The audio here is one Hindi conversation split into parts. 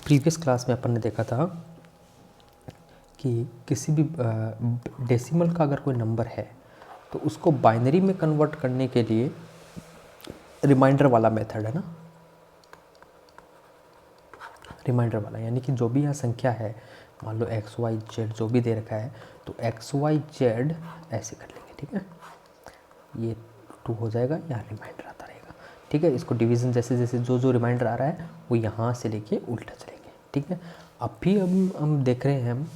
प्रीवियस क्लास में अपन ने देखा था कि किसी भी डेसिमल का अगर कोई नंबर है तो उसको बाइनरी में कन्वर्ट करने के लिए रिमाइंडर वाला मेथड है ना, रिमाइंडर वाला, यानी कि जो भी यहाँ संख्या है, मान लो एक्स वाई जेड जो भी दे रखा है, तो एक्स वाई जेड ऐसे कर लेंगे, ठीक है। ये 2 हो जाएगा, यहाँ रिमाइंडर आता रहेगा, ठीक है। इसको डिवीज़न जैसे जैसे जो जो रिमाइंडर आ रहा है वो यहाँ से लेके उल्टा चलेंगे, ठीक है। अभी हम देख रहे हैं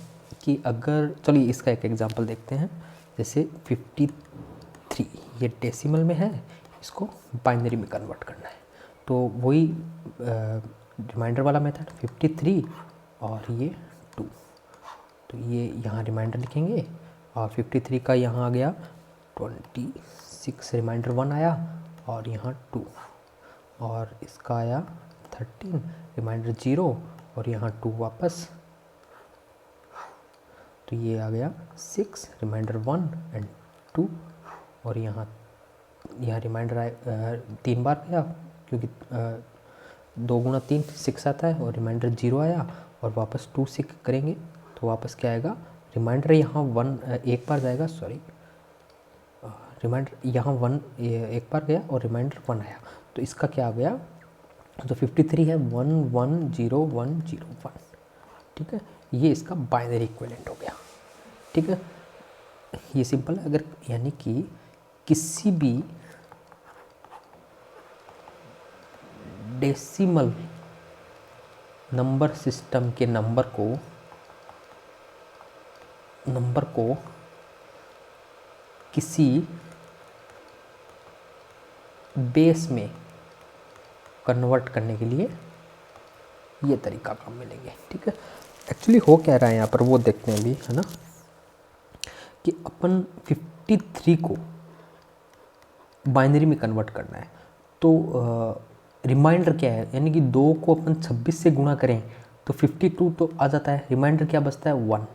कि अगर, चलिए इसका एक एग्जांपल देखते हैं। जैसे 53 ये डेसिमल में है, इसको बाइनरी में कन्वर्ट करना है, तो वही रिमाइंडर वाला मेथड 53 और ये 2, तो ये यहाँ रिमाइंडर लिखेंगे और 53 का यहाँ आ गया 26, रिमाइंडर 1 आया और यहाँ 2, और इसका आया 13, रिमाइंडर 0 और यहाँ 2 वापस, तो ये आ गया 6, रिमाइंडर 1 एंड 2, और यहाँ रिमाइंडर आया 3 बार गया क्योंकि 2 गुना 3 6 आता है, और रिमाइंडर 0 आया और वापस 2 से करेंगे तो वापस क्या आएगा, रिमाइंडर यहाँ 1 एक बार जाएगा, सॉरी, रिमाइंडर यहाँ 1 एक बार गया और रिमाइंडर 1 आया, तो इसका क्या आ गया, जो 53 है 1 1 0 1 0 1, ठीक है। ये इसका बाइनरी इक्विवेलेंट हो गया, ठीक है। ये सिंपल है। अगर यानी कि किसी भी डेसिमल नंबर सिस्टम के नंबर को किसी बेस में कन्वर्ट करने के लिए ये तरीका काम में लेंगे, ठीक है। एक्चुअली हो क्या रहा है यहाँ पर वो देखते हैं अभी, है ना, कि अपन 53 को बाइनरी में कन्वर्ट करना है, तो रिमाइंडर क्या है, यानी कि 2 को अपन 26 से गुणा करें तो 52 तो आ जाता है, रिमाइंडर क्या बचता है 1,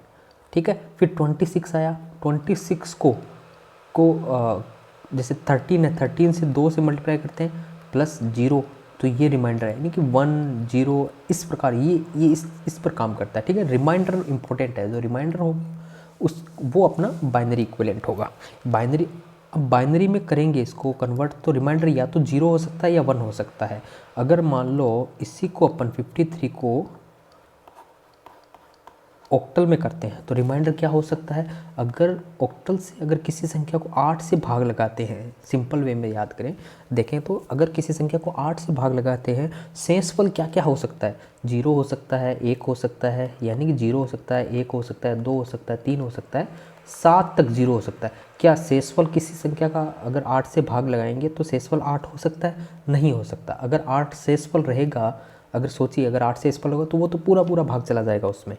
ठीक है। फिर 26 आया, 26 को जैसे 13 है, 13 से 2 से मल्टीप्लाई करते हैं प्लस 0, तो ये रिमाइंडर है, यानी कि 1 0 इस प्रकार ये इस पर काम करता है, ठीक है। रिमाइंडर इंपॉर्टेंट है, जो रिमाइंडर हो उस वो अपना बाइनरी इक्विवेलेंट होगा। अब बाइनरी में करेंगे इसको कन्वर्ट, तो रिमाइंडर या तो 0 हो सकता है या 1 हो सकता है। अगर मान लो इसी को अपन 53 को ऑक्टल में करते हैं तो रिमाइंडर क्या हो सकता है, अगर ऑक्टल से अगर किसी संख्या को 8 से भाग लगाते हैं, सिंपल वे में याद करें, देखें तो अगर किसी संख्या को 8 से भाग लगाते हैं, शेषफल क्या क्या हो सकता है, 0 हो सकता है, 1 हो सकता है, यानी कि 0 हो सकता है, 1 हो सकता है, 2 हो सकता है, 3 हो सकता है, 7 तक 0 हो सकता है। क्या शेषफल किसी संख्या का अगर 8 से भाग लगाएंगे तो शेषफल 8 हो सकता है? नहीं हो सकता। अगर 8 शेषफल रहेगा, अगर सोचिए अगर 8 शेषफल होगा तो वो तो पूरा भाग चला जाएगा उसमें।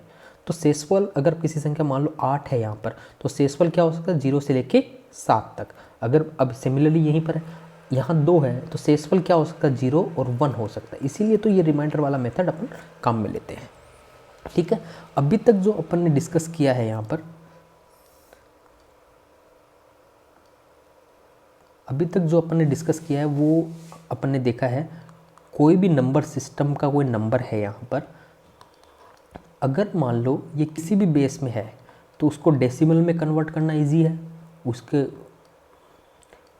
तो शेषफल अगर किसी संख्या मान लो 8 है यहाँ पर, तो शेषफल क्या हो सकता है, 0 से लेके 7 तक। अगर अब सिमिलरली यहीं पर है, यहाँ 2 है, तो शेषफल क्या हो सकता है, 0 और 1 हो सकता है। इसीलिए तो ये रिमाइंडर वाला मेथड अपन काम में लेते हैं, ठीक है। अभी तक जो अपन ने डिस्कस किया है यहाँ पर, अभी तक जो अपन ने डिस्कस किया है वो अपन ने देखा है, कोई भी नंबर सिस्टम का कोई नंबर है यहाँ पर, अगर मान लो ये किसी भी बेस में है तो उसको डेसिमल में कन्वर्ट करना इजी है, उसके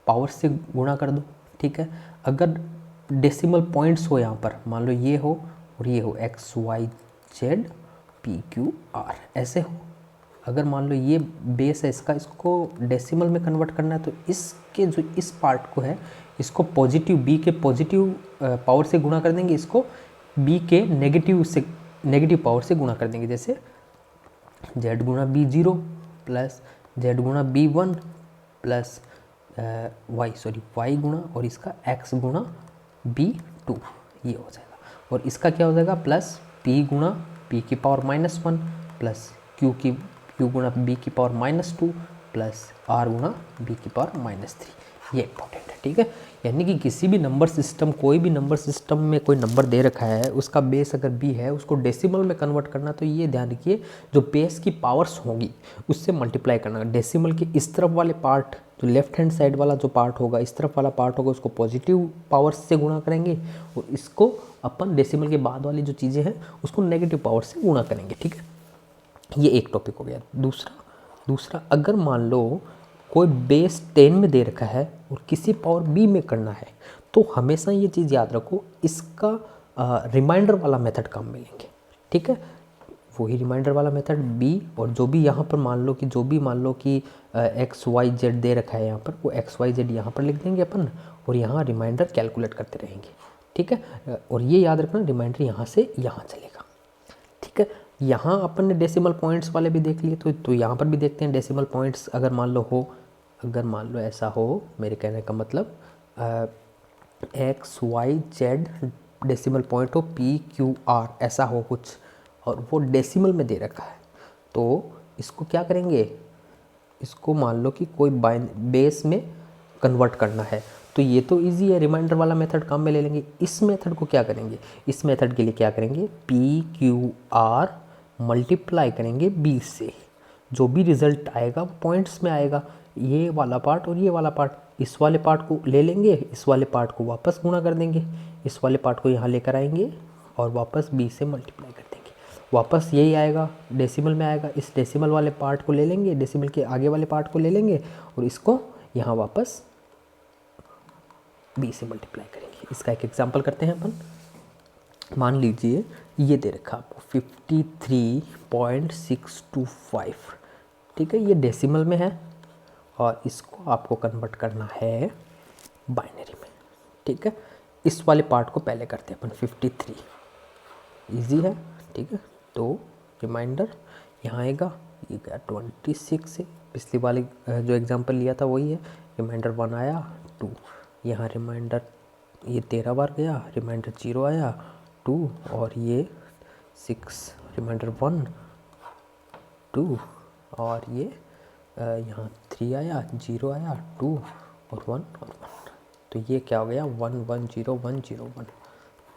पावर से गुणा कर दो, ठीक है। अगर डेसिमल पॉइंट्स हो यहाँ पर, मान लो ये हो और ये हो, x y z p q r ऐसे हो, अगर मान लो ये बेस है इसका, इसको डेसिमल में कन्वर्ट करना है तो इसके जो इस पार्ट को है इसको पॉजिटिव, बी के पॉजिटिव पावर से गुणा कर देंगे, इसको बी के नेगेटिव पावर से गुणा कर देंगे। जैसे z गुणा बी 0 प्लस z गुणा बी 1 प्लस y गुणा और इसका x गुणा बी 2, ये हो जाएगा। और इसका क्या हो जाएगा, प्लस p गुणा p की पावर -1 प्लस q गुणा b की पावर -2 प्लस आर गुना बी की पावर -3, ये इंपॉर्टेंट है, ठीक है। यानी कि किसी भी नंबर सिस्टम, कोई भी नंबर सिस्टम में कोई नंबर दे रखा है, उसका बेस अगर बी है, उसको डेसिमल में कन्वर्ट करना, तो ये ध्यान रखिए जो बेस की पावर्स होंगी उससे मल्टीप्लाई करना। डेसिमल के इस तरफ वाले पार्ट, जो लेफ्ट हैंड साइड वाला जो पार्ट होगा, इस तरफ वाला पार्ट होगा, उसको पॉजिटिव पावर्स से गुणा करेंगे, और इसको अपन डेसिमल के बाद वाली जो चीज़ें हैं उसको नेगेटिव पावर से गुणा करेंगे, ठीक है। ये एक टॉपिक हो गया। दूसरा अगर मान लो कोई बेस 10 में दे रखा है और किसी पावर बी में करना है, तो हमेशा ये चीज़ याद रखो, इसका रिमाइंडर वाला मेथड काम में लेंगे, ठीक है। वही रिमाइंडर वाला मेथड बी, और जो भी यहाँ पर मान लो कि एक्स वाई जेड दे रखा है यहाँ पर, वो एक्स वाई जेड यहाँ पर लिख देंगे अपन, और यहाँ रिमाइंडर कैलकुलेट करते रहेंगे, ठीक है। और ये याद रखना, रिमाइंडर यहाँ से यहाँ चलेगा, ठीक है। यहाँ अपन ने डेसिमल पॉइंट्स वाले भी देख लिए, तो यहाँ पर भी देखते हैं डेसिमल पॉइंट्स। अगर मान लो ऐसा हो, मेरे कहने का मतलब x y z decimal point हो, पी क्यू आर ऐसा हो कुछ, और वो डेसिमल में दे रखा है, तो इसको क्या करेंगे, इसको मान लो कि कोई बेस में कन्वर्ट करना है, तो ये तो इजी है, रिमाइंडर वाला मेथड काम में ले लेंगे। इस मेथड को क्या करेंगे, इस मेथड के लिए क्या करेंगे, पी क्यू आर मल्टीप्लाई करेंगे बी से, जो भी रिजल्ट आएगा वो पॉइंट्स में आएगा। ये वाला पार्ट और ये वाला पार्ट, इस वाले पार्ट को ले लेंगे, इस वाले पार्ट को वापस गुणा कर देंगे, इस वाले पार्ट को यहाँ लेकर आएंगे और वापस बी से मल्टीप्लाई कर देंगे, वापस यही आएगा, डेसिमल में आएगा। इस डेसिमल वाले पार्ट को ले लेंगे, डेसिमल के आगे वाले पार्ट को ले लेंगे और इसको यहाँ वापस बी से मल्टीप्लाई करेंगे। इसका एक एग्जांपल करते हैं अपन। मान लीजिए ये दे रखा आपको 53.625, ठीक है, ये डेसिमल में है और इसको आपको कन्वर्ट करना है बाइनरी में, ठीक है। इस वाले पार्ट को पहले करते हैं अपन, 53 इजी है, ठीक है। तो रिमाइंडर यहाँ आएगा, ये क्या 26 से, पिछली वाली जो एग्जांपल लिया था वही है, रिमाइंडर 1 आया 2, यहाँ रिमाइंडर ये 13 बार गया, रिमाइंडर 0 आया 2, और ये 6, रिमाइंडर 1 2, और ये यहाँ 3 आया, 0 आया 2 और 1 और 1, तो ये क्या हो गया 1 1 0 1 0 1,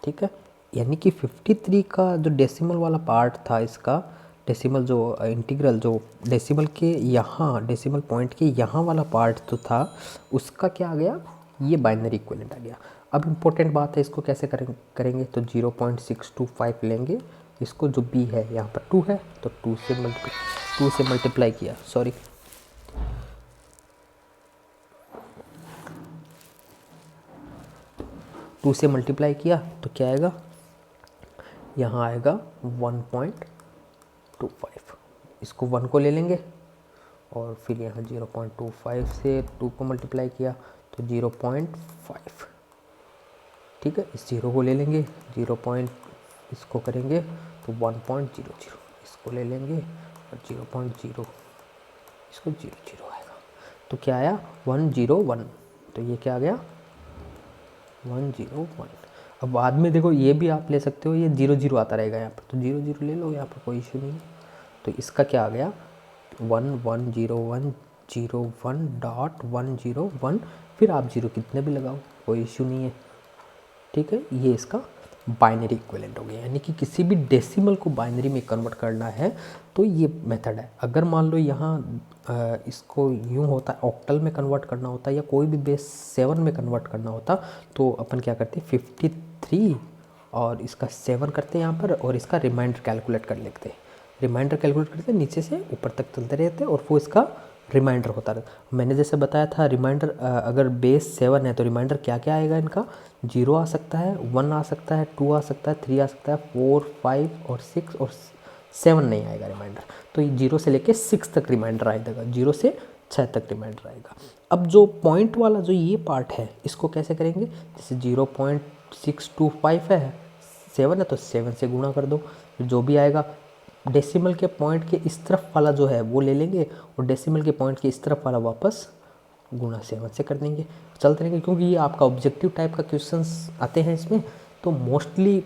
ठीक है। यानी कि 53 का जो डेसिमल वाला पार्ट था, इसका डेसिमल जो इंटीग्रल जो डेसिमल के यहाँ, डेसिमल पॉइंट के यहाँ वाला पार्ट तो था, उसका क्या आ गया, ये बाइनरी इक्विवेलेंट आ गया। अब इम्पोर्टेंट बात है, इसको कैसे करेंगे, तो 0.625 लेंगे, इसको जो b है यहाँ पर 2 है, तो 2 से मल्टीप्लाई किया, सॉरी 2 से मल्टीप्लाई किया तो क्या आएगा, यहाँ आएगा 1.25, इसको 1 को ले लेंगे और फिर यहाँ 0.25 से 2 को मल्टीप्लाई किया तो 0.5, ठीक है। इस 0 को ले लेंगे, इसको करेंगे तो 1.00, इसको ले लेंगे और 0.0, इसको 0 आएगा, तो क्या आया 101, तो ये क्या आ गया 101। अब बाद में देखो ये भी आप ले सकते हो, ये 0 आता रहेगा यहाँ पर, तो 0 ले लो, यहाँ पर कोई इशू नहीं है। तो इसका क्या आ गया 1101.101, फिर आप 0 कितने भी लगाओ कोई इशू नहीं है, ठीक है। ये इसका बाइनरी इक्विवेलेंट हो गया, यानी कि किसी भी डेसिमल को बाइनरी में कन्वर्ट करना है तो ये मेथड है। अगर मान लो यहाँ इसको यूँ होता है, ऑक्टल में कन्वर्ट करना होता है या कोई भी बेस 7 में कन्वर्ट करना होता, तो अपन क्या करते हैं 53 और इसका 7 करते हैं यहाँ पर, और इसका रिमाइंडर कैलकुलेट कर लेते हैं, रिमाइंडर कैलकुलेट करते नीचे से ऊपर तक चलते रहते और वो इसका रिमाइंडर होता रहता। मैंने जैसे बताया था, रिमाइंडर अगर बेस 7 है तो रिमाइंडर क्या क्या आएगा इनका, 0 आ सकता है, 1 आ सकता है, 2 आ सकता है, 3 आ सकता है, 4 5 और 6 और 7 नहीं आएगा रिमाइंडर। तो ये 0 से लेके 6 तक रिमाइंडर आएगा, 0 से 6 तक रिमाइंडर आएगा। अब जो पॉइंट वाला जो ये पार्ट है, इसको कैसे करेंगे, जैसे 0.625 है, 7 है तो 7 से गुणा कर दो, जो भी आएगा डेसिमल के पॉइंट के इस तरफ वाला जो है वो ले लेंगे और डेसिमल के पॉइंट के इस तरफ वाला वापस गुणा 7 से कर देंगे, चलते रहेंगे। क्योंकि ये आपका ऑब्जेक्टिव टाइप का क्वेश्चंस आते हैं इसमें, तो मोस्टली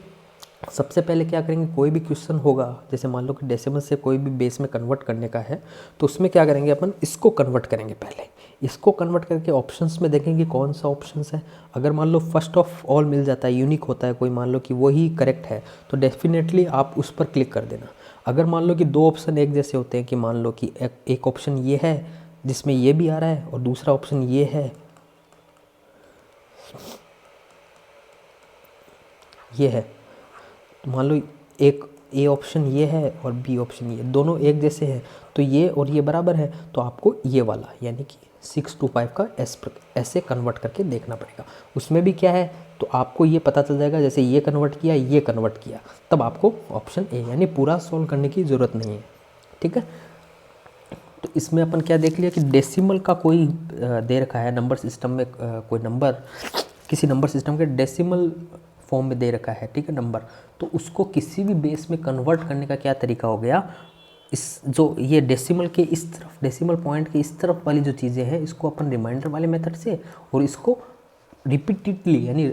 सबसे पहले क्या करेंगे, कोई भी क्वेश्चन होगा, जैसे मान लो कि डेसिमल से कोई भी बेस में कन्वर्ट करने का है, तो उसमें क्या करेंगे अपन, इसको कन्वर्ट करेंगे पहले। इसको कन्वर्ट करके ऑप्शंस में देखेंगे कौन सा ऑप्शंस है। अगर मान लो फर्स्ट ऑफ ऑल मिल जाता है, यूनिक होता है कोई, मान लो कि वही करेक्ट है, तो डेफिनेटली आप उस पर क्लिक कर देना। अगर मान लो कि दो ऑप्शन एक जैसे होते हैं, कि मान लो कि एक ऑप्शन ये है जिसमें ये भी आ रहा है और दूसरा ऑप्शन ये है, ये है, तो मान लो एक ए ऑप्शन ये है और बी ऑप्शन ये, दोनों एक जैसे हैं, तो ये और ये बराबर है, तो आपको ये वाला यानी कि 625 का ऐसे कन्वर्ट करके देखना पड़ेगा। उसमें भी क्या है, तो आपको ये पता चल जाएगा, जैसे ये कन्वर्ट किया, ये कन्वर्ट किया, तब आपको ऑप्शन ए, यानी पूरा सॉल्व करने की ज़रूरत नहीं है। ठीक है, तो इसमें अपन क्या देख लिया कि डेसिमल का कोई दे रखा है नंबर सिस्टम में, कोई नंबर किसी नंबर सिस्टम के डेसिमल फॉर्म में दे रखा है, ठीक है, नंबर, तो उसको किसी भी बेस में कन्वर्ट करने का क्या तरीका हो गया, इस जो ये डेसिमल के इस तरफ, डेसिमल पॉइंट के इस तरफ वाली जो चीज़ें हैं, इसको अपन रिमाइंडर वाले मेथड से, और इसको रिपीटेडली यानी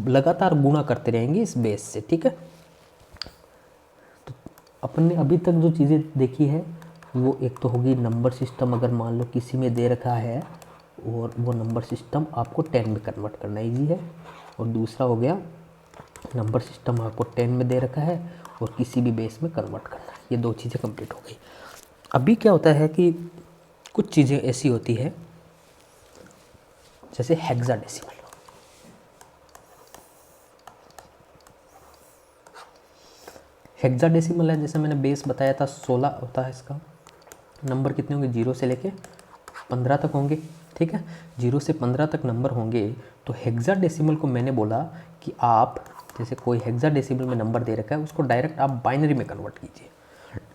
लगातार गुणा करते रहेंगे इस बेस से। ठीक है, तो अपन ने अभी तक जो चीज़ें देखी है वो एक तो होगी नंबर सिस्टम, अगर मान लो किसी में दे रखा है और वो नंबर सिस्टम आपको 10 में कन्वर्ट करना ईजी है, और दूसरा हो गया नंबर सिस्टम आपको 10 में दे रखा है और किसी भी बेस में कन्वर्ट करना है। ये दो चीज़ें कंप्लीट हो गई। अभी क्या होता है कि कुछ चीज़ें ऐसी होती है जैसे हेक्साडेसिमल। हेक्साडेसिमल है, जैसे मैंने बेस बताया था 16 होता है, इसका नंबर कितने होंगे, 0 से लेके 15 तक होंगे। ठीक है, 0 से 15 तक नंबर होंगे। तो हेक्साडेसिमल को मैंने बोला कि आप जैसे कोई हेक्साडेसिमल में नंबर दे रखा है, उसको डायरेक्ट आप बाइनरी में कन्वर्ट कीजिए।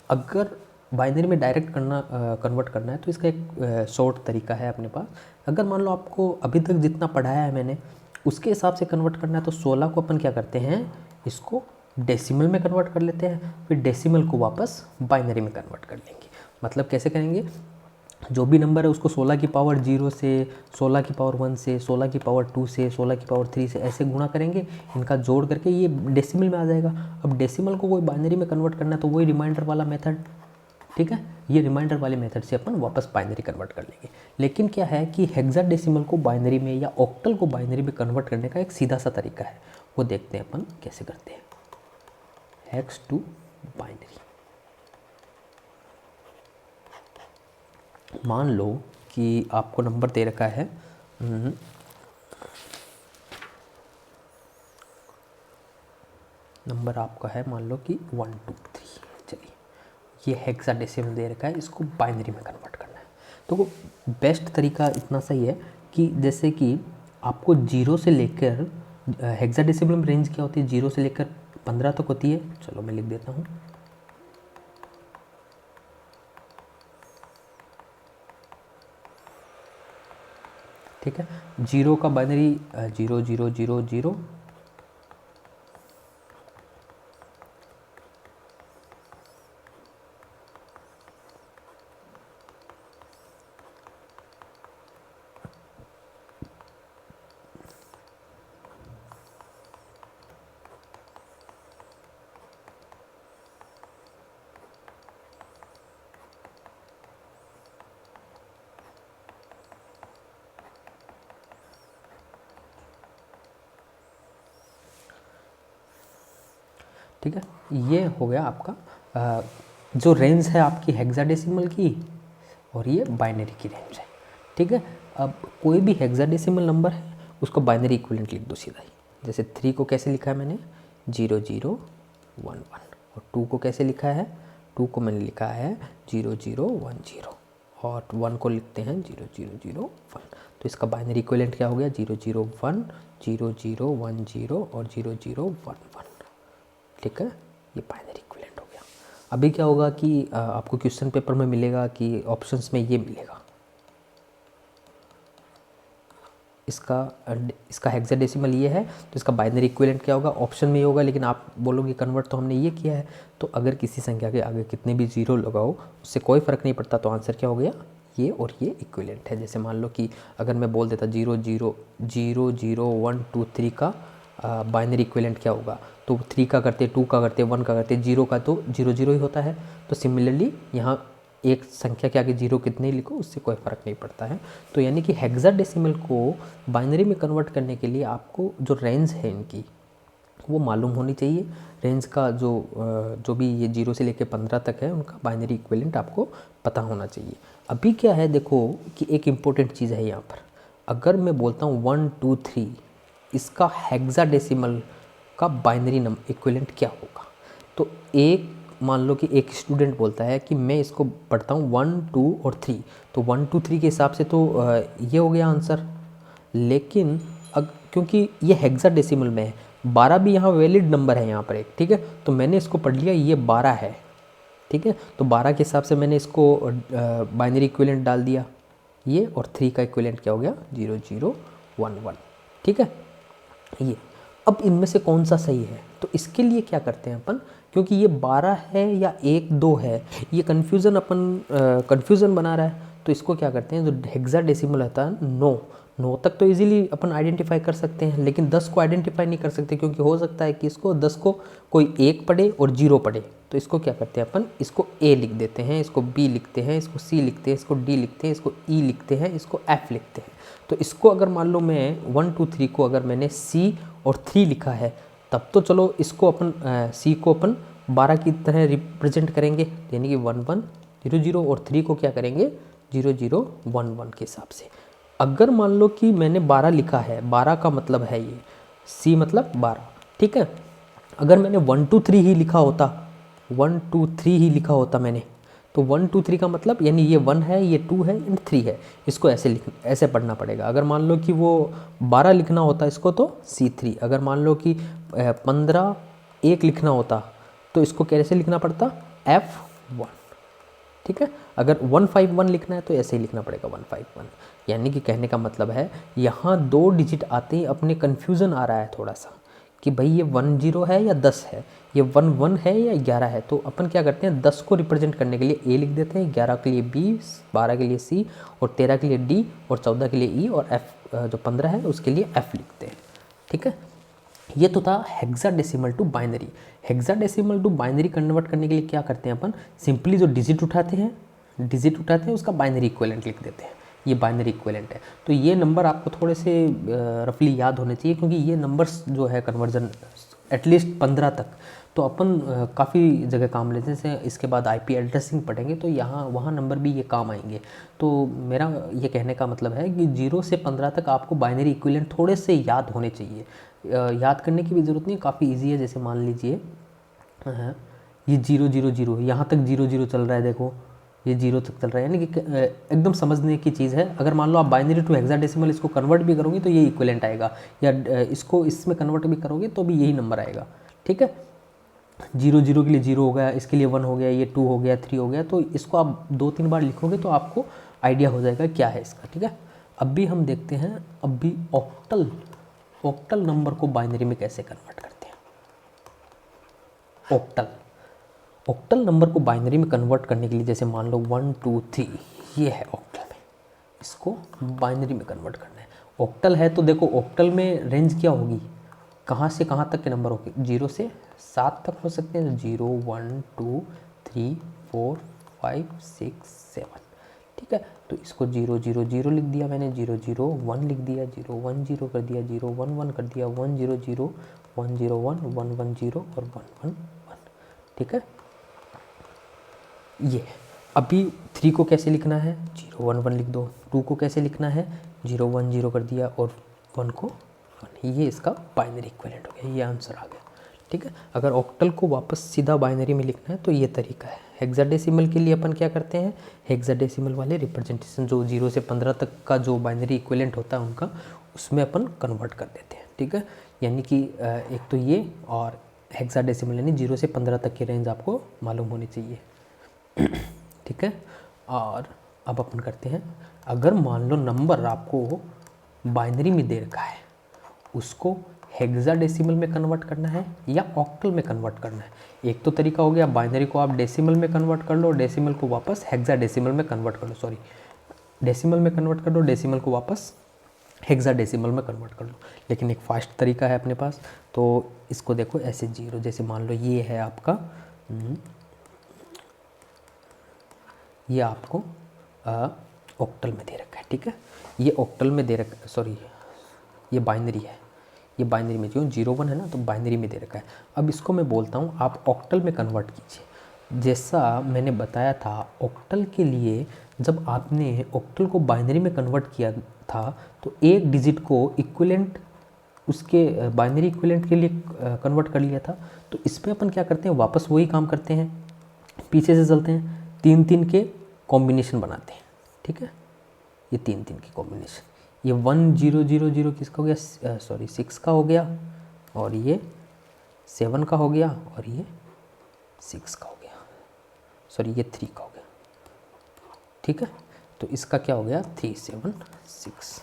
अगर बाइनरी में डायरेक्ट कन्वर्ट करना है तो इसका एक शॉर्ट तरीका है अपने पास। अगर मान लो आपको अभी तक जितना पढ़ाया है मैंने उसके हिसाब से कन्वर्ट करना है, तो 16 को अपन क्या करते हैं, इसको डेसिमल में कन्वर्ट कर लेते हैं, फिर डेसिमल को वापस बाइनरी में कन्वर्ट कर लेंगे। मतलब कैसे करेंगे, जो भी नंबर है उसको 16 की पावर 0 से, 16 की पावर 1 से, 16 की पावर 2 से, 16 की पावर 3 से ऐसे गुणा करेंगे, इनका जोड़ करके ये डेसिमल में आ जाएगा। अब डेसिमल को कोई बाइनरी में कन्वर्ट करना है तो वही रिमाइंडर वाला मेथड, ठीक है, ये रिमाइंडर वाले मेथड से अपन वापस बाइनरी कन्वर्ट कर लेंगे। लेकिन क्या है कि हेक्साडेसिमल को बाइनरी में या ऑक्टल को बाइनरी में कन्वर्ट करने का एक सीधा सा तरीका है, वो देखते हैं अपन कैसे करते हैं। हेक्स टू बाइनरी, मान लो कि आपको नंबर दे रखा है नंबर आपका है मान लो कि 1 2 3, चलिए ये हेक्साडेसिमल दे रखा है, इसको बाइनरी में कन्वर्ट करना है। तो बेस्ट तरीका इतना सही है कि जैसे कि आपको 0 से लेकर, हेक्साडेसिमल में रेंज क्या होती है, 0 से लेकर 15 तक होती है। चलो मैं लिख देता हूँ, ठीक है, 0 का बाइनरी 0 0 0 0, ठीक है, ये हो गया आपका जो रेंज है आपकी हेक्साडेसिमल की, और ये बाइनरी की रेंज है। ठीक है, अब कोई भी हेक्साडेसिमल नंबर है उसको बाइनरी इक्विवेलेंट लिख दो सीधा ही। जैसे 3 को कैसे लिखा है मैंने, 0 0 1 1, और 2 को कैसे लिखा है, 2 को मैंने लिखा है 0 0 1 0, और 1 को लिखते हैं 0 0 0 1। तो इसका बाइनरी इक्विवेलेंट क्या हो गया, 0 0 1 0 0 1 0 और 0 0 1 1। ठीक है, ये बाइनरी इक्विवेलेंट हो गया। अभी क्या होगा कि आपको क्वेश्चन पेपर में मिलेगा कि ऑप्शंस में ये मिलेगा, इसका हेक्साडेसिमल ये है, तो इसका बाइनरी इक्विवेलेंट क्या होगा, ऑप्शन में ही होगा। लेकिन आप बोलोगे कन्वर्ट तो हमने ये किया है, तो अगर किसी संख्या के आगे कितने भी जीरो लगाओ उससे कोई फ़र्क नहीं पड़ता। तो आंसर क्या हो गया, ये और ये इक्विवेलेंट है। जैसे मान लो कि अगर मैं बोल देता 0 0 0 0 1 2 3 का बाइनरी इक्विवेलेंट क्या होगा, तो 3 का करते, 2 का करते, 1 का करते, 0 का तो 0 0 ही होता है। तो सिमिलरली यहाँ एक संख्या के आगे 0 कितने ही लिखो उससे कोई फ़र्क नहीं पड़ता है। तो यानी कि हेक्साडेसिमल को बाइनरी में कन्वर्ट करने के लिए आपको जो रेंज है इनकी वो मालूम होनी चाहिए। रेंज का जो भी ये 0 से लेकर 15 तक है उनका बाइनरी इक्विवेलेंट आपको पता होना चाहिए। अभी क्या है देखो कि एक इम्पोर्टेंट चीज़ है यहाँ पर, अगर मैं बोलता हूँ 1 2 3 इसका हेक्साडेसिमल का बाइनरी इक्विवेलेंट क्या होगा, तो एक मान लो कि एक स्टूडेंट बोलता है कि मैं इसको पढ़ता हूँ 1 2 और 3, तो 1 2 3 के हिसाब से तो ये हो गया आंसर। लेकिन क्योंकि ये हेक्साडेसिमल में है, 12 भी यहाँ वैलिड नंबर है यहाँ पर एक, ठीक है, तो मैंने इसको पढ़ लिया ये 12 है, ठीक है, तो 12 के हिसाब से मैंने इसको बाइनरी इक्विवेलेंट डाल दिया ये, और 3 का इक्विवेलेंट क्या हो गया 0 0 1 1, ठीक है ये। अब इनमें से कौन सा सही है, तो इसके लिए क्या करते हैं अपन, क्योंकि ये 12 है या 1 2 है, ये कन्फ्यूज़न बना रहा है, तो इसको क्या करते हैं, जो हेक्साडेसिमल होता है 9 तक तो इजीली अपन आइडेंटिफाई कर सकते हैं, लेकिन 10 को आइडेंटिफाई नहीं कर सकते, क्योंकि हो सकता है कि इसको 10 को कोई 1 पढ़े और 0 पढ़े। तो इसको क्या करते हैं अपन, इसको A लिख देते हैं, इसको B लिखते हैं, इसको C लिखते हैं, इसको D लिखते हैं, इसको E लिखते हैं, इसको F लिखते हैं। तो इसको अगर मान लो मैं 1 2 3 को अगर मैंने C और 3 लिखा है, तब तो चलो इसको अपन C को अपन 12 की तरह रिप्रेजेंट करेंगे, यानी कि 1 1 0 0, और 3 को क्या करेंगे 0 0 1 1 के हिसाब से। अगर मान लो कि मैंने 12 लिखा है, 12 का मतलब है ये C मतलब 12, ठीक है, अगर मैंने 1 2 3 ही लिखा होता, 1 2 3 ही लिखा होता मैंने, तो 1 2 3 का मतलब यानी ये 1 है, ये 2 है, एंड 3 है, इसको ऐसे पढ़ना पड़ेगा। अगर मान लो कि वो 12 लिखना होता इसको तो C3, अगर मान लो कि 15 1 लिखना होता तो इसको कैसे लिखना पड़ता F1, ठीक है। अगर 151 लिखना है तो ऐसे ही लिखना पड़ेगा 151। यानी कि कहने का मतलब है यहाँ 2 डिजिट आते ही अपने कन्फ्यूज़न आ रहा है थोड़ा सा कि भाई ये 1 0 है या 10 है, ये 1 1 है या 11 है। तो अपन क्या करते हैं 10 को रिप्रेजेंट करने के लिए A लिख देते हैं, 11 के लिए B, 12 के लिए C, और 13 के लिए D, और 14 के लिए E, और F जो 15 है उसके लिए F लिखते हैं, ठीक है। ये तो था hexadecimal to binary. Hexadecimal to binary convert करने के लिए क्या करते हैं अपन, सिंपली जो डिजिट उठाते हैं उसका बाइनरी इक्विवेलेंट लिख देते हैं, ये बाइनरी इक्विवेलेंट है। तो ये नंबर आपको थोड़े से रफली याद होने चाहिए, क्योंकि ये नंबर्स जो है कन्वर्जन एटलीस्ट 15 तक तो अपन काफ़ी जगह काम लेते हैं। जैसे इसके बाद IP एड्रेसिंग पढ़ेंगे तो यहाँ वहाँ नंबर भी ये काम आएंगे। तो मेरा ये कहने का मतलब है कि 0 से 15 तक आपको बाइनरी इक्विवेलेंट थोड़े से याद होने चाहिए। याद करने की भी ज़रूरत नहीं, काफ़ी ईजी है। जैसे मान लीजिए ये 0 0 0 यहाँ तक 0 0 चल रहा है, देखो ये 0 तक चल रहा है, यानी कि एकदम समझने की चीज़ है। अगर मान लो आप बाइनरी टू हेक्साडेसिमल इसको कन्वर्ट भी करोगे तो ये इक्विवेलेंट आएगा, या इसको इसमें कन्वर्ट भी करोगे तो भी यही नंबर आएगा, ठीक है। 0 0 के लिए 0 हो गया, इसके लिए 1 हो गया, ये 2 हो गया, 3 हो गया। तो इसको आप 2-3 बार लिखोगे तो आपको आइडिया हो जाएगा क्या है इसका, ठीक है। अब भी हम देखते हैं, अब भी ऑक्टल नंबर को बाइनरी में कैसे कन्वर्ट करते हैं। ऑक्टल नंबर को बाइनरी में कन्वर्ट करने के लिए जैसे मान लो 1 2 3 ये है ऑक्टल में, इसको बाइनरी में कन्वर्ट करना है। ऑक्टल है तो देखो ऑक्टल में रेंज क्या होगी, कहाँ से कहाँ तक के नंबर होंगे, 0 से 7 तक हो सकते हैं। 0 1 2 3 4 5 6 7, ठीक है। तो इसको 0 0 0 लिख दिया मैंने, 0 0 1 लिख दिया, 0 1 0 कर दिया, 0 1 1 कर दिया, 1 0 0 1 0 1 1 1 0 और 1 1 1, ठीक है। ये अभी 3 को कैसे लिखना है, 0 1 1 लिख दो। 2 को कैसे लिखना है, 0 1 0 कर दिया, और 1 को 1। ये इसका बाइनरी इक्विवेलेंट हो गया, ये आंसर आ गया, ठीक है। अगर ऑक्टल को वापस सीधा बाइनरी में लिखना है तो ये तरीका है। हेक्साडेसिमल के लिए अपन क्या करते हैं, हेक्साडेसिमल वाले रिप्रेजेंटेशन जो 0 से 15 तक का जो बाइनरी इक्विवेलेंट होता है उनका, उसमें अपन कन्वर्ट कर देते हैं, ठीक है। यानी कि एक तो ये, और हेक्साडेसिमल यानी 0 से 15 तक की रेंज आपको मालूम होनी चाहिए, ठीक है। और अब अपन करते हैं, अगर मान लो नंबर आपको बाइनरी में दे रखा है, उसको हेक्साडेसिमल में कन्वर्ट करना है या ऑक्टल में कन्वर्ट करना है। एक तो तरीका हो गया, बाइनरी को आप डेसिमल में कन्वर्ट कर लो, डेसिमल को वापस हेक्साडेसिमल में कन्वर्ट कर लो, डेसिमल में कन्वर्ट कर दो, डेसिमल को वापस हेक्साडेसिमल में कन्वर्ट कर लो। लेकिन एक फास्ट तरीका है अपने पास, तो इसको देखो ऐसे 0, जैसे मान लो ये है आपका, ये आपको ऑक्टल में दे रखा है, ठीक है, ये ऑक्टल में दे रखा, सॉरी ये बाइनरी है, ये बाइनरी में जो 0 1 है ना, तो बाइनरी में दे रखा है। अब इसको मैं बोलता हूँ आप ऑक्टल में कन्वर्ट कीजिए। जैसा मैंने बताया था, ऑक्टल के लिए जब आपने ऑक्टल को बाइनरी में कन्वर्ट किया था तो एक डिजिट को इक्विवेलेंट, उसके बाइनरी इक्विवेलेंट के लिए कन्वर्ट कर लिया था। तो इस पर अपन क्या करते हैं, वापस वही काम करते हैं, पीछे से चलते हैं, 3 3 के कॉम्बिनेशन बनाते हैं, ठीक है, ये 3 3 की कॉम्बिनेशन, ये 1 0 0 0 किसका हो गया, सॉरी 6 का हो गया, और ये 7 का हो गया, और ये 6 का हो गया, सॉरी ये 3 का हो गया, ठीक है। तो इसका क्या हो गया, 3 7 6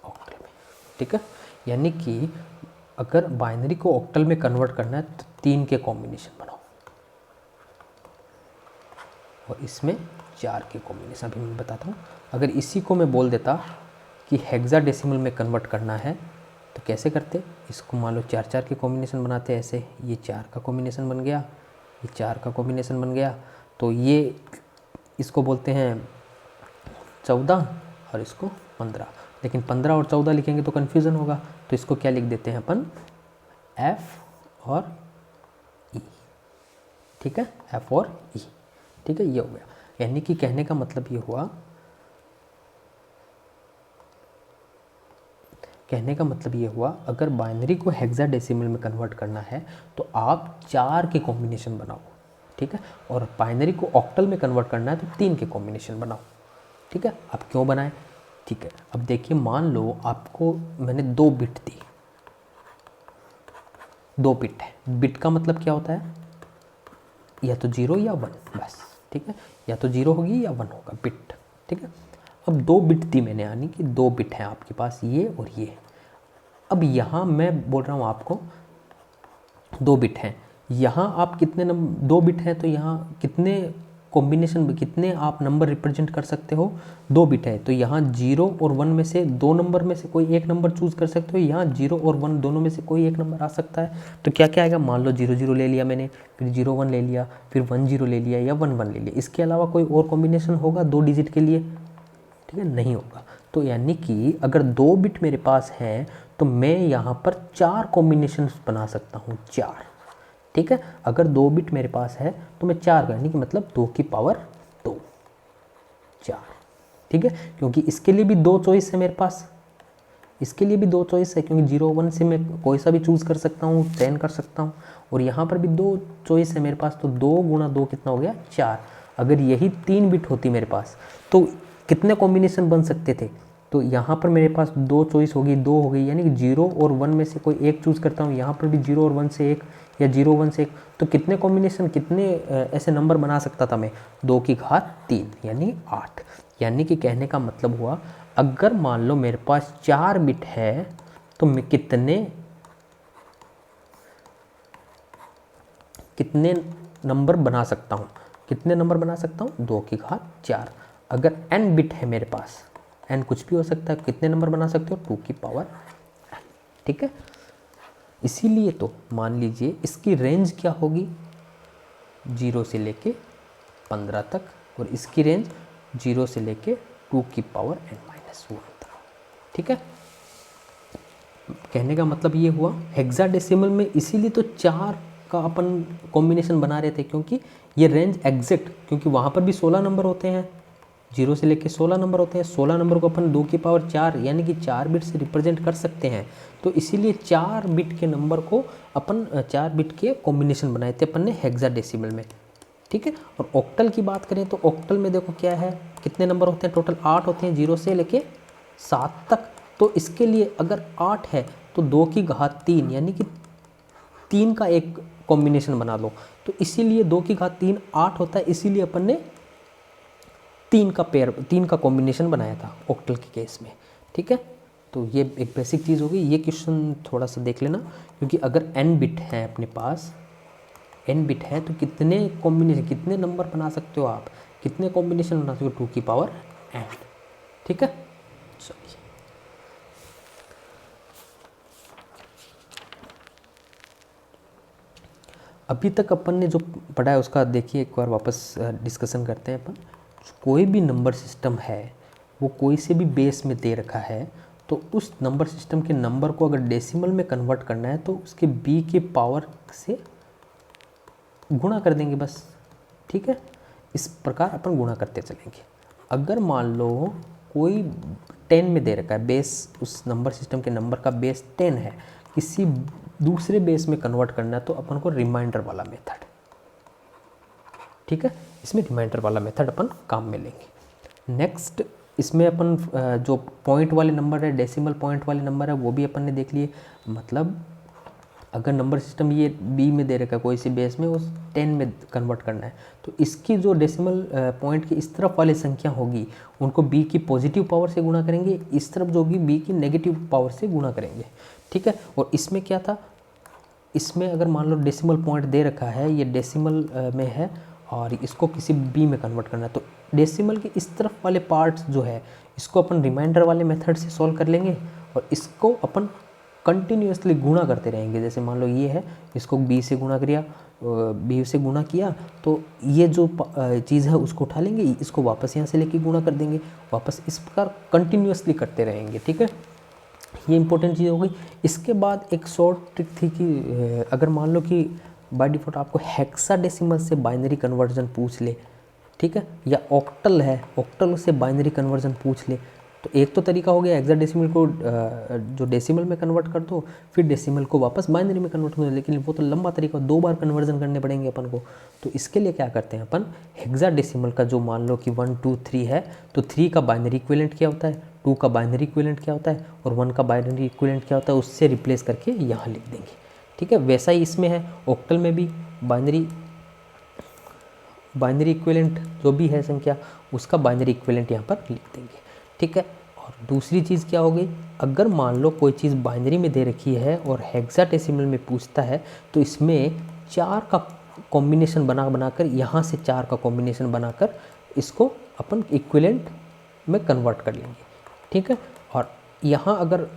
ऑक्टल में, ठीक है। यानी कि अगर बाइनरी को ऑक्टल में कन्वर्ट करना है तो 3 के कॉम्बिनेशन बनाओ, और इसमें 4 के कॉम्बिनेशन। अभी मैं बताता हूँ, अगर इसी को मैं बोल देता कि हेक्साडेसिमल में कन्वर्ट करना है तो कैसे करते, इसको मान लो 4 4 के कॉम्बिनेशन बनाते, ऐसे ये 4 का कॉम्बिनेशन बन गया, ये 4 का कॉम्बिनेशन बन गया, तो ये इसको बोलते हैं 14 और इसको 15। लेकिन 15 और 14 लिखेंगे तो कन्फ्यूज़न होगा, तो इसको क्या लिख देते हैं अपन, F और E, ठीक है, F और E, ठीक है, ये हो गया। यानी कि कहने का मतलब ये हुआ, कहने का मतलब ये हुआ, अगर बाइनरी को हेक्साडेसिमल में कन्वर्ट करना है तो आप 4 के कॉम्बिनेशन बनाओ, ठीक है, और बाइनरी को ऑक्टल में कन्वर्ट करना है तो 3 के कॉम्बिनेशन बनाओ, ठीक है। अब क्यों बनाएं, ठीक है। अब देखिए, मान लो आपको मैंने 2 बिट दी, 2 बिट है, बिट का मतलब क्या होता है, या तो 0 या 1, बस, ठीक है, या तो 0 होगी या 1 होगा बिट, ठीक है। अब 2 बिट दी मैंने, यानी कि 2 बिट हैं आपके पास, ये और ये। अब यहाँ मैं बोल रहा हूँ आपको 2 बिट हैं, यहाँ आप कितने 2 बिट हैं तो यहाँ कितने कॉम्बिनेशन, कितने आप नंबर रिप्रेजेंट कर सकते हो, 2 बिट है तो यहाँ 0 और 1 में से 2 नंबर में से कोई एक नंबर चूज़ कर सकते हो, यहाँ 0 और 1 दोनों में से कोई एक नंबर आ सकता है। तो क्या क्या आएगा, मान लो 0 0 ले लिया मैंने, फिर 0 1 ले लिया, फिर 1 0 ले लिया, या 1 1 ले लिया, इसके अलावा कोई और कॉम्बिनेशन होगा 2 डिजिट के लिए, ठीक है, नहीं होगा। तो यानी कि अगर 2 बिट मेरे पास है तो मैं यहाँ पर 4 कॉम्बिनेशन बना सकता हूँ, 4, ठीक है। अगर 2 बिट मेरे पास है तो मैं 4 यानी कि मतलब 2 की पावर 2, 4, ठीक है। क्योंकि इसके लिए भी 2 चॉइस है मेरे पास, इसके लिए भी 2 चॉइस है, क्योंकि 0 1 से मैं कोई सा भी चूज़ कर सकता हूँ, चयन कर सकता हूँ, और यहाँ पर भी 2 चॉइस है मेरे पास, तो 2 गुणा 2 कितना हो गया, 4। अगर यही 3 बिट होती मेरे पास तो कितने कॉम्बिनेशन बन सकते थे, तो यहाँ पर मेरे पास 2 चॉइस होगी, 2 हो गई, यानी कि 0 और 1 में से कोई एक चूज़ करता हूँ, यहाँ पर भी 0 और 1 से एक, या 0 1 से एक, तो कितने कॉम्बिनेशन, कितने ऐसे नंबर बना सकता था मैं, 2 की घात 3 यानी 8। यानी कि कहने का मतलब हुआ, अगर मान लो मेरे पास 4 बिट है तो मैं कितने नंबर बना सकता हूँ, कितने नंबर बना सकता हूँ, 2 की घात 4। अगर n बिट है मेरे पास, n कुछ भी हो सकता है, कितने नंबर बना सकते हो, 2 की पावर n, ठीक है। इसीलिए तो मान लीजिए इसकी रेंज क्या होगी, 0 से लेके 15 तक, और इसकी रेंज 0 से लेके 2 की पावर n-1 तक, ठीक है। कहने का मतलब ये हुआ, हेक्साडेसिमल में इसीलिए तो 4 का अपन कॉम्बिनेशन बना रहे थे, क्योंकि ये रेंज एग्जैक्ट, क्योंकि वहाँ पर भी 16 नंबर होते हैं, 0 से लेके 16 नंबर होते हैं, 16 नंबर को अपन 2 की पावर 4 यानी कि 4 बिट से रिप्रेजेंट कर सकते हैं। तो इसीलिए 4 बिट के नंबर को अपन 4 बिट के कॉम्बिनेशन बनाए थे अपन ने हेक्साडेसिमल में, ठीक है। और ऑक्टल की बात करें तो ऑक्टल में देखो क्या है, कितने नंबर होते हैं, टोटल 8 होते हैं, 0 से लेके 7 तक। तो इसके लिए अगर 8 है तो 2 की घात 3 यानी कि 3 का एक कॉम्बिनेशन बना लो, तो इसीलिए 2 की घात 3 8 होता है, इसीलिए अपन ने 3 का कॉम्बिनेशन बनाया था ऑक्टल के केस में, ठीक है। तो ये एक बेसिक चीज़ होगी, ये क्वेश्चन थोड़ा सा देख लेना, क्योंकि अगर n बिट है अपने पास, n बिट है तो कितने कॉम्बिनेशन, कितने नंबर बना सकते हो आप, कितने कॉम्बिनेशन बना सकते हो, 2 की पावर n, ठीक है। चलिए अभी तक अपन ने जो पढ़ा है उसका देखिए एक बार वापस डिस्कशन करते हैं अपन। कोई भी नंबर सिस्टम है वो कोई से भी बेस में दे रखा है, तो उस नंबर सिस्टम के नंबर को अगर डेसिमल में कन्वर्ट करना है तो उसके b के पावर से गुणा कर देंगे बस, ठीक है। इस प्रकार अपन गुणा करते चलेंगे। अगर मान लो कोई 10 में दे रखा है बेस, उस नंबर सिस्टम के नंबर का बेस 10 है, किसी दूसरे बेस में कन्वर्ट करना है तो अपन को रिमाइंडर वाला मेथड, ठीक है, इसमें रिमाइंडर वाला मेथड अपन काम में लेंगे। नेक्स्ट इसमें अपन जो पॉइंट वाले नंबर है, डेसिमल पॉइंट वाले नंबर है, वो भी अपन ने देख लिए। मतलब अगर नंबर सिस्टम ये b में दे रखा है कोई सी बेस में, उस 10 में कन्वर्ट करना है, तो इसकी जो डेसिमल पॉइंट की इस तरफ वाली संख्या होगी उनको b की पॉजिटिव पावर से गुणा करेंगे, इस तरफ जो होगी b की नेगेटिव पावर से गुणा करेंगे, ठीक है। और इसमें क्या था, इसमें अगर मान लो डेसिमल पॉइंट दे रखा है, ये डेसिमल में है और इसको किसी b में कन्वर्ट करना है, तो डेसिमल के इस तरफ वाले पार्ट्स जो है इसको अपन रिमाइंडर वाले मेथड से सॉल्व कर लेंगे और इसको अपन कंटिन्यूसली गुणा करते रहेंगे। जैसे मान लो ये है, इसको b से गुणा किया, b से गुणा किया, तो ये जो चीज़ है उसको उठा लेंगे, इसको वापस यहाँ से लेके गुणा कर देंगे, वापस इस प्रकार कंटिन्यूसली करते रहेंगे, ठीक है। ये इंपॉर्टेंट चीज़ हो गई। इसके बाद एक शॉर्ट ट्रिक थी कि अगर मान लो कि बाय डिफ़ॉल्ट आपको हेक्साडेसिमल से बाइनरी कन्वर्जन पूछ ले, ठीक है, या ऑक्टल है, ऑक्टल से बाइनरी कन्वर्जन पूछ ले, तो एक तो तरीका हो गया हेक्साडेसिमल को जो डेसिमल में कन्वर्ट कर दो, फिर डेसिमल को वापस बाइनरी में कन्वर्ट कर दो, लेकिन वो तो लंबा तरीका, 2 बार कन्वर्जन करने पड़ेंगे अपन को। तो इसके लिए क्या करते हैं अपन, हेक्साडेसिमल का जो मान लो कि 1 2 3 है, तो 3 का बाइनरी इक्विवेलेंट क्या होता है, 2 का बाइनरी इक्विवेलेंट क्या होता है और 1 का बाइनरी इक्विवेलेंट क्या होता है, उससे रिप्लेस करके यहाँ लिख देंगे, ठीक है। वैसा ही इसमें है, ऑक्टल में भी बाइनरी इक्विवेलेंट जो भी है संख्या, उसका बाइनरी इक्विवेलेंट यहाँ पर लिख देंगे, ठीक है। और दूसरी चीज़ क्या हो गई, अगर मान लो कोई चीज़ बाइनरी में दे रखी है और हेक्साडेसिमल में पूछता है, तो इसमें 4 का कॉम्बिनेशन बनाकर यहाँ से 4 का कॉम्बिनेशन बनाकर इसको अपन इक्विवेलेंट में कन्वर्ट कर लेंगे, ठीक है। और यहाँ अगर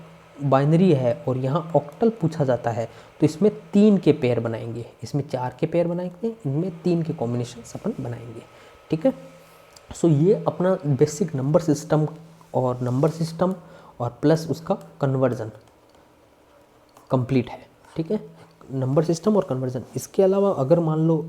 बाइनरी है और यहाँ ऑक्टल पूछा जाता है, तो इसमें 3 के पेयर बनाएंगे, इसमें 4 के पेयर बनाएंगे, इनमें 3 के कॉम्बिनेशन अपन बनाएंगे, ठीक है। सो ये अपना बेसिक नंबर सिस्टम और प्लस उसका कन्वर्जन कंप्लीट है, ठीक है, नंबर सिस्टम और कन्वर्जन। इसके अलावा अगर मान लो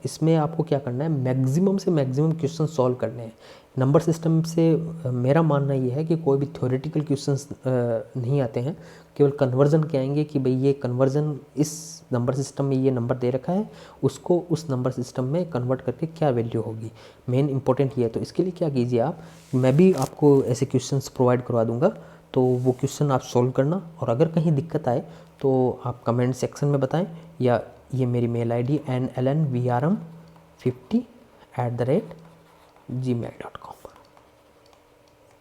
इसमें आपको क्या करना है, मैक्सिमम से मैक्सिमम क्वेश्चन सॉल्व करने हैं नंबर सिस्टम से। मेरा मानना ये है कि कोई भी थ्योरेटिकल क्वेश्चंस नहीं आते हैं, केवल कन्वर्जन के आएंगे कि भाई ये कन्वर्जन इस नंबर सिस्टम में ये नंबर दे रखा है, उसको उस नंबर सिस्टम में कन्वर्ट करके क्या वैल्यू होगी, मेन इंपॉर्टेंट ये है। तो इसके लिए क्या कीजिए आप, मैं भी आपको ऐसे क्वेश्चंस प्रोवाइड करवा दूंगा, तो वो क्वेश्चन आप सॉल्व करना, और अगर कहीं दिक्कत आए तो आप कमेंट सेक्शन में बताएं, या ये मेरी मेल ID nlnvrm50@gmail.com,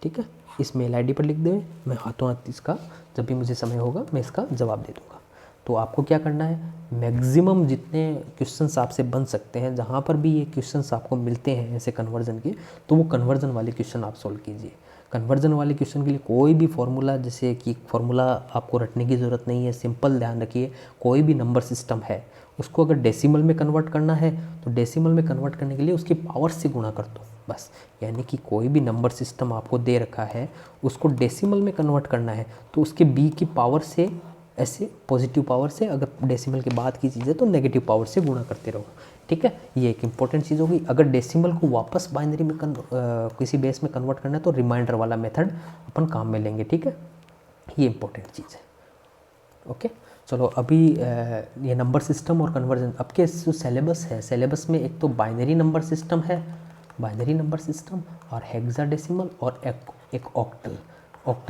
ठीक है। इस मेल ID पर लिख दें, मैं हाथों हाथ इसका जब भी मुझे समय होगा मैं इसका जवाब दे दूँगा। तो आपको क्या करना है, मैक्सिमम जितने क्वेश्चंस आपसे बन सकते हैं, जहाँ पर भी ये क्वेश्चंस आपको मिलते हैं ऐसे कन्वर्जन के, तो वो कन्वर्जन वाले क्वेश्चन आप सॉल्व कीजिए। कन्वर्जन वाले क्वेश्चन के लिए कोई भी फॉर्मूला, जैसे कि फॉर्मूला आपको रटने की ज़रूरत नहीं है, सिंपल ध्यान रखिए, कोई भी नंबर सिस्टम है उसको अगर डेसिमल में कन्वर्ट करना है तो डेसिमल में कन्वर्ट करने के लिए उसकी पावर से गुणा कर दो बस। यानी कि कोई भी नंबर सिस्टम आपको दे रखा है, उसको डेसिमल में कन्वर्ट करना है तो उसके b की पावर से, ऐसे पॉजिटिव पावर से, अगर डेसिमल के बाद की चीज़ है तो नेगेटिव पावर से गुणा करते रहो, ठीक है। ये एक इंपॉर्टेंट चीज़ होगी। अगर डेसिमल को वापस बाइनरी में किसी बेस में कन्वर्ट करना है तो रिमाइंडर वाला मेथड अपन काम में लेंगे, ठीक है। ये इंपॉर्टेंट चीज़ है, ओके। चलो अभी ये नंबर सिस्टम और कन्वर्जन, अब के जो सिलेबस है, सिलेबस में एक तो बाइनरी नंबर सिस्टम है, बाइनरी नंबर सिस्टम, और हेक्साडेसिमल, और एक ऑक्टल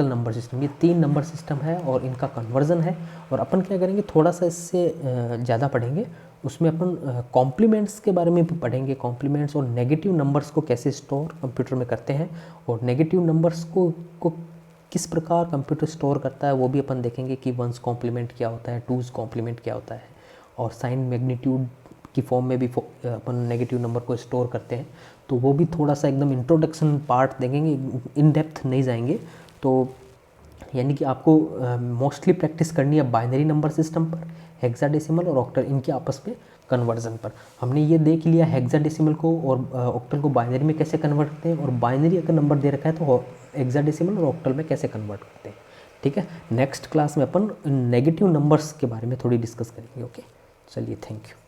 नंबर सिस्टम, ये 3 नंबर सिस्टम है और इनका कन्वर्जन है। और अपन क्या करेंगे, थोड़ा सा इससे ज़्यादा पढ़ेंगे, उसमें अपन कॉम्प्लीमेंट्स के बारे में भी पढ़ेंगे, कॉम्प्लीमेंट्स और नेगेटिव नंबर्स को कैसे स्टोर कंप्यूटर में करते हैं, और नेगेटिव नंबर्स को किस प्रकार कंप्यूटर स्टोर करता है वो भी अपन देखेंगे कि 1s कॉम्प्लीमेंट क्या होता है, 2s कॉम्प्लीमेंट क्या होता है, और साइन मैग्नीट्यूड की फॉर्म में भी अपन नेगेटिव नंबर को स्टोर करते हैं। तो वो भी थोड़ा सा एकदम इंट्रोडक्शन पार्ट देखेंगे, इन डेप्थ नहीं जाएंगे। तो यानी कि आपको मोस्टली प्रैक्टिस करनी है बाइनरी नंबर सिस्टम पर, हेक्साडेसिमल और ऑक्टल इनके आपस में कन्वर्जन पर। हमने ये देख लिया हेक्साडेसिमल को और ऑक्टल को बाइनरी में कैसे कन्वर्ट करते हैं, और बाइनरी अगर नंबर दे रखा है तो हेक्साडेसिमल और ऑक्टल में कैसे कन्वर्ट करते हैं। ठीक है, नेक्स्ट क्लास में अपन नेगेटिव नंबर्स के बारे में थोड़ी डिस्कस करेंगे। ओके, चलिए, थैंक यू।